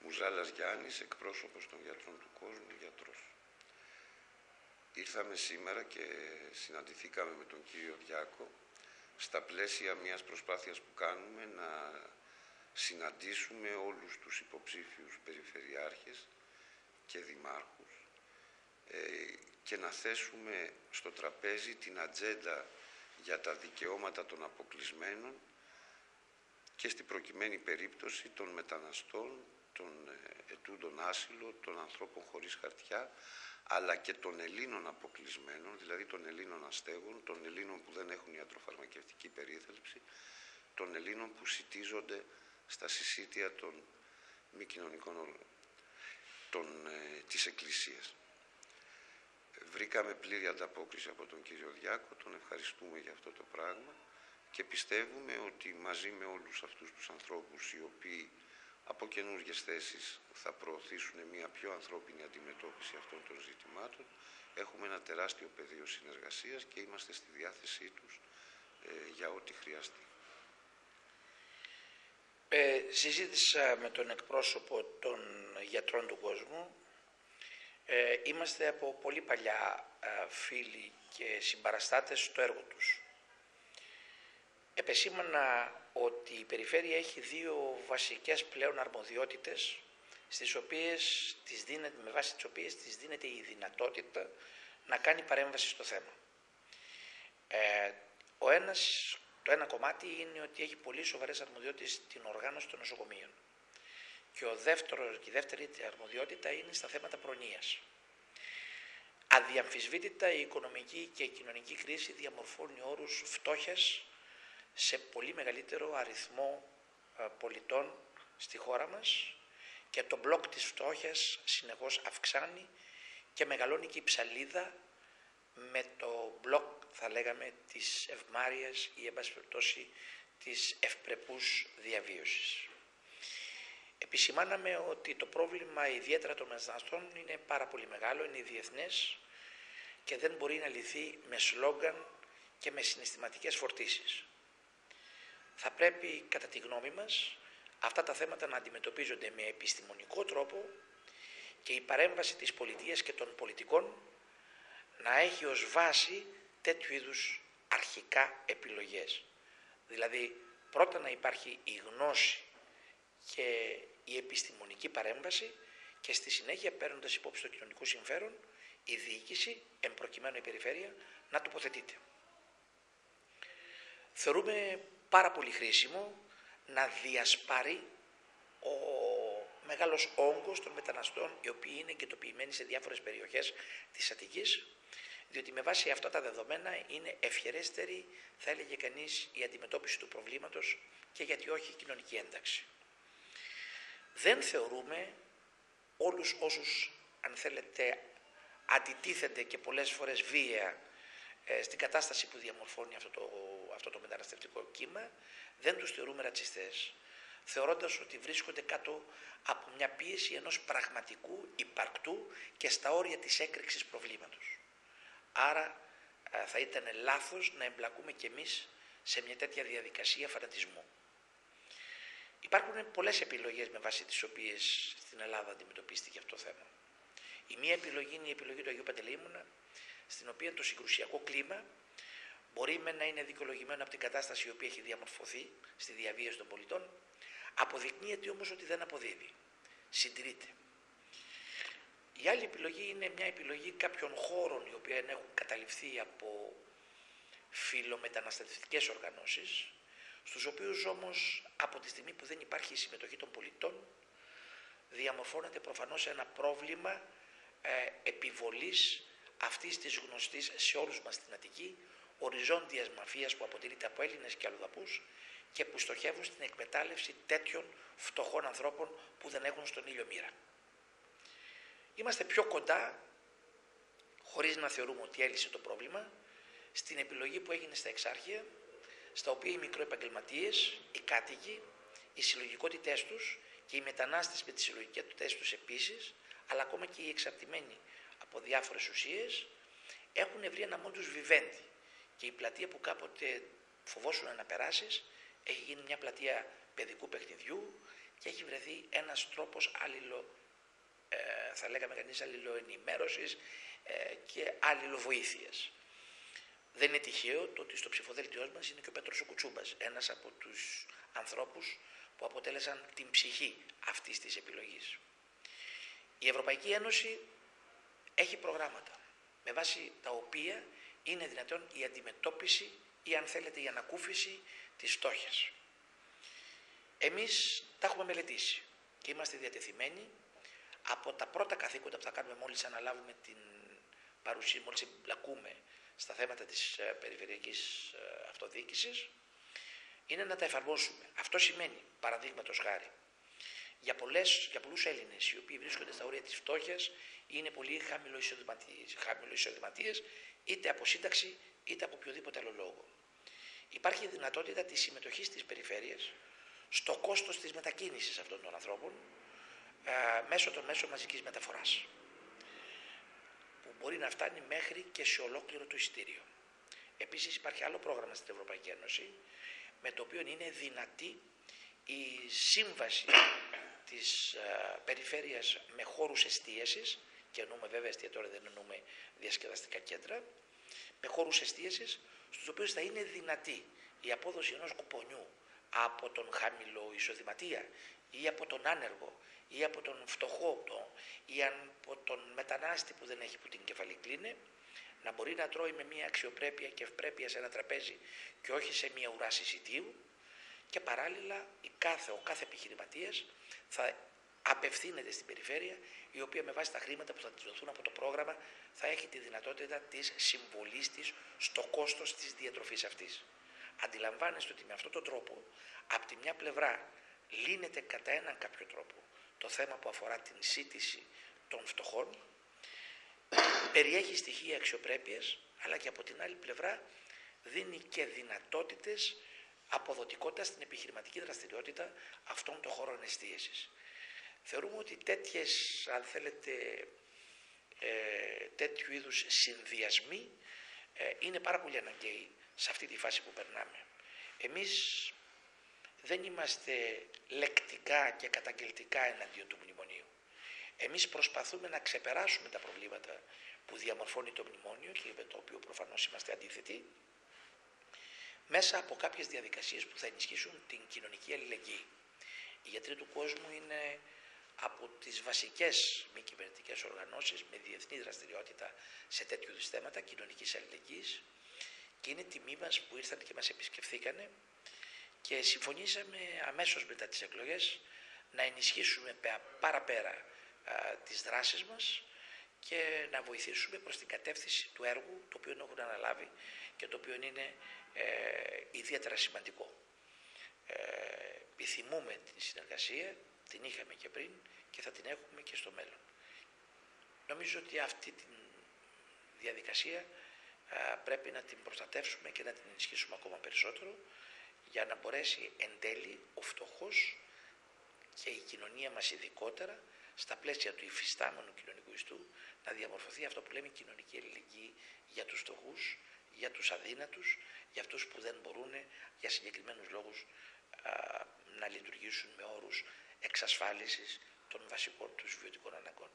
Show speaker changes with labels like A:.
A: Μουζάλας Γιάννης, εκπρόσωπος των γιατρών του κόσμου, γιατρός. Ήρθαμε σήμερα και συναντηθήκαμε με τον κύριο Διάκο στα πλαίσια μιας προσπάθειας που κάνουμε να συναντήσουμε όλους τους υποψήφιους περιφερειάρχες και δημάρχους και να θέσουμε στο τραπέζι την ατζέντα για τα δικαιώματα των αποκλεισμένων και στην προκειμένη περίπτωση των μεταναστών, των ετούντων άσυλο, των ανθρώπων χωρίς χαρτιά, αλλά και των Ελλήνων αποκλεισμένων, δηλαδή των Ελλήνων αστέγων, των Ελλήνων που δεν έχουν ιατροφαρμακευτική περίθαλψη, των Ελλήνων που σιτίζονται στα συσίτια των μη κοινωνικών όργανων της Εκκλησίας. Βρήκαμε πλήρη ανταπόκριση από τον κύριο Διάκο, τον ευχαριστούμε για αυτό το πράγμα και πιστεύουμε ότι μαζί με όλους αυτούς τους ανθρώπους οι οποίοι από καινούργιες θέσεις θα προωθήσουν μια πιο ανθρώπινη αντιμετώπιση αυτών των ζητημάτων, έχουμε ένα τεράστιο πεδίο συνεργασίας και είμαστε στη διάθεσή τους για ό,τι χρειαστεί.
B: Συζήτησα με τον εκπρόσωπο των γιατρών του κόσμου. Είμαστε από πολύ παλιά φίλοι και συμπαραστάτες στο έργο τους. Επεσήμανα ότι η περιφέρεια έχει δύο βασικές πλέον αρμοδιότητες με βάση τις οποίες της δίνεται η δυνατότητα να κάνει παρέμβαση στο θέμα. Το ένα κομμάτι είναι ότι έχει πολύ σοβαρές αρμοδιότητες στην οργάνωση των νοσοκομείων. Και η δεύτερη αρμοδιότητα είναι στα θέματα προνοίας. Αδιαμφισβήτητα η οικονομική και η κοινωνική κρίση διαμορφώνει όρους φτώχειας σε πολύ μεγαλύτερο αριθμό πολιτών στη χώρα μας και το μπλοκ της φτώχειας συνεχώς αυξάνει και μεγαλώνει και η ψαλίδα με το μπλοκ, θα λέγαμε, της ευμάρειας ή εν πάση περιπτώσει της ευπρεπούς διαβίωσης. Επισημάναμε ότι το πρόβλημα ιδιαίτερα των μεταναστών είναι πάρα πολύ μεγάλο, είναι διεθνές και δεν μπορεί να λυθεί με σλόγγαν και με συναισθηματικές φορτίσεις. Θα πρέπει, κατά τη γνώμη μας, αυτά τα θέματα να αντιμετωπίζονται με επιστημονικό τρόπο και η παρέμβαση της πολιτείας και των πολιτικών να έχει ως βάση τέτοιου είδους αρχικά επιλογές. Δηλαδή, πρώτα να υπάρχει η γνώση και η επιστημονική παρέμβαση και στη συνέχεια, παίρνοντας υπόψη το κοινωνικό συμφέρον, η διοίκηση, εν προκειμένου η περιφέρεια, να τοποθετείται. Θεωρούμε πάρα πολύ χρήσιμο να διασπαρεί ο μεγάλος όγκος των μεταναστών οι οποίοι είναι εγκαιτοποιημένοι σε διάφορες περιοχές της Αττικής, διότι με βάση αυτά τα δεδομένα είναι ευχερέστερη, θα έλεγε κανείς, η αντιμετώπιση του προβλήματος και γιατί όχι η κοινωνική ένταξη. Δεν θεωρούμε όλους όσους, αν θέλετε, αντιτίθενται και πολλές φορές βία στην κατάσταση που διαμορφώνει αυτό το μεταναστευτικό κύμα, δεν τους θεωρούμε ρατσιστές, θεωρώντας ότι βρίσκονται κάτω από μια πίεση ενός πραγματικού, υπαρκτού και στα όρια της έκρηξης προβλήματος. Άρα θα ήταν λάθος να εμπλακούμε κι εμείς σε μια τέτοια διαδικασία φανατισμού. Υπάρχουν πολλές επιλογές με βάση τις οποίες στην Ελλάδα αντιμετωπίστηκε αυτό το θέμα. Η μία επιλογή είναι η επιλογή του Αγίου Παντελεήμωνα, στην οποία το συγκρουσιακό κλίμα μπορεί να είναι δικαιολογημένο από την κατάσταση η οποία έχει διαμορφωθεί στη διαβίωση των πολιτών, αποδεικνύεται όμως ότι δεν αποδίδει, συντηρείται. Η άλλη επιλογή είναι μια επιλογή κάποιων χώρων οι οποίοι έχουν καταληφθεί από φιλομεταναστευτικές οργανώσεις, στους οποίους όμως από τη στιγμή που δεν υπάρχει η συμμετοχή των πολιτών διαμορφώνεται προφανώς ένα πρόβλημα επιβολής αυτής της γνωστής σε όλους μας στην Αττική οριζόντιας μαφίας που αποτελείται από Έλληνες και αλλοδαπούς και που στοχεύουν στην εκμετάλλευση τέτοιων φτωχών ανθρώπων που δεν έχουν στον ήλιο μοίρα. Είμαστε πιο κοντά, χωρίς να θεωρούμε ότι έλυσε το πρόβλημα, στην επιλογή που έγινε στα Εξάρχεια, στα οποία οι μικροεπαγγελματίες, οι κάτοικοι, οι συλλογικότητές τους και οι μετανάστες με τις συλλογικότητές τους επίσης, αλλά ακόμα και οι εξαρτημένοι από διάφορες ουσίες, έχουν βρει ένα μόντους βιβέντη. Και η πλατεία που κάποτε φοβόσουν να περάσεις, έχει γίνει μια πλατεία παιδικού παιχνιδιού και έχει βρεθεί ένας τρόπος θα λέγαμε κανείς αλληλοενημέρωσης και αλληλοβοήθειας. Δεν είναι τυχαίο το ότι στο ψηφοδέλτιό μας είναι και ο Πέτρος ο Κουτσούμπας, ένας από τους ανθρώπους που αποτέλεσαν την ψυχή αυτής της επιλογής. Η Ευρωπαϊκή Ένωση έχει προγράμματα με βάση τα οποία είναι δυνατόν η αντιμετώπιση ή αν θέλετε η ανακούφιση της φτώχειας. Εμείς τα έχουμε μελετήσει και είμαστε διατεθειμένοι από τα πρώτα καθήκοντα που θα κάνουμε μόλις αναλάβουμε την παρουσία, μόλις εμπλακούμε στα θέματα της περιφερειακής αυτοδιοίκησης, είναι να τα εφαρμόσουμε. Αυτό σημαίνει, παραδείγματος χάρη, για πολλούς Έλληνες οι οποίοι βρίσκονται στα όρια της φτώχειας είναι πολύ χαμηλοεισοδηματίες, είτε από σύνταξη είτε από οποιοδήποτε άλλο λόγο. Υπάρχει η δυνατότητα της συμμετοχής της περιφέρειας στο κόστος της μετακίνησης αυτών των ανθρώπων μέσω των μέσων μαζικής μεταφοράς, που μπορεί να φτάνει μέχρι και σε ολόκληρο το εισιτήριο. Επίσης υπάρχει άλλο πρόγραμμα στην Ευρωπαϊκή Ένωση, με το οποίο είναι δυνατή η σύμβαση της περιφέρειας με χώρους εστίασης, και εννοούμε βέβαια εστιατόρια, δεν εννοούμε διασκεδαστικά κέντρα, με χώρους εστίασης, στους οποίους θα είναι δυνατή η απόδοση ενός κουπονιού από τον χαμηλό εισοδηματία ή από τον άνεργο ή από τον φτωχό ή από τον μετανάστη που δεν έχει που την κεφαλή κλείνε, να μπορεί να τρώει με μια αξιοπρέπεια και ευπρέπεια σε ένα τραπέζι και όχι σε μια ουρά συσιτίου, και παράλληλα ο κάθε επιχειρηματίας θα απευθύνεται στην περιφέρεια, η οποία με βάση τα χρήματα που θα της δοθούν από το πρόγραμμα θα έχει τη δυνατότητα της συμβολής της στο κόστος της διατροφής αυτής. Αντιλαμβάνεστε ότι με αυτόν τον τρόπο, από τη μια πλευρά λύνεται κατά έναν κάποιο τρόπο το θέμα που αφορά την σύντηση των φτωχών, περιέχει στοιχεία αξιοπρέπειας, αλλά και από την άλλη πλευρά δίνει και δυνατότητες αποδοτικότητας στην επιχειρηματική δραστηριότητα αυτών των χώρων εστίασης. Θεωρούμε ότι αν θέλετε, τέτοιου είδους συνδυασμοί είναι πάρα πολύ αναγκαίοι σε αυτή τη φάση που περνάμε. Εμείς δεν είμαστε λεκτικά και καταγγελτικά εναντίον του μνημονίου. Εμείς προσπαθούμε να ξεπεράσουμε τα προβλήματα που διαμορφώνει το μνημόνιο και με το οποίο προφανώς είμαστε αντίθετοι, μέσα από κάποιες διαδικασίες που θα ενισχύσουν την κοινωνική αλληλεγγύη. Οι γιατροί του κόσμου είναι από τις βασικές μη κυβερνητικές οργανώσεις με διεθνή δραστηριότητα σε τέτοιου είδους θέματα κοινωνικής αλληλεγγύης, και είναι τιμή μας που ήρθαν και μας επισκεφθήκανε και συμφωνήσαμε αμέσως μετά τις εκλογές να ενισχύσουμε παραπέρα τις δράσεις μας και να βοηθήσουμε προς την κατεύθυνση του έργου το οποίο έχουν αναλάβει και το οποίο είναι ιδιαίτερα σημαντικό. Επιθυμούμε την συνεργασία, την είχαμε και πριν και θα την έχουμε και στο μέλλον. Νομίζω ότι αυτή τη διαδικασία πρέπει να την προστατεύσουμε και να την ενισχύσουμε ακόμα περισσότερο, για να μπορέσει εν τέλει ο φτωχός και η κοινωνία μας ειδικότερα στα πλαίσια του υφιστάμενου κοινωνικού ιστού να διαμορφωθεί αυτό που λέμε κοινωνική αλληλεγγύη για τους φτωχούς, για τους αδύνατους, για αυτούς που δεν μπορούν για συγκεκριμένους λόγους να λειτουργήσουν με όρους εξασφάλισης των βασικών τους βιωτικών αναγκών.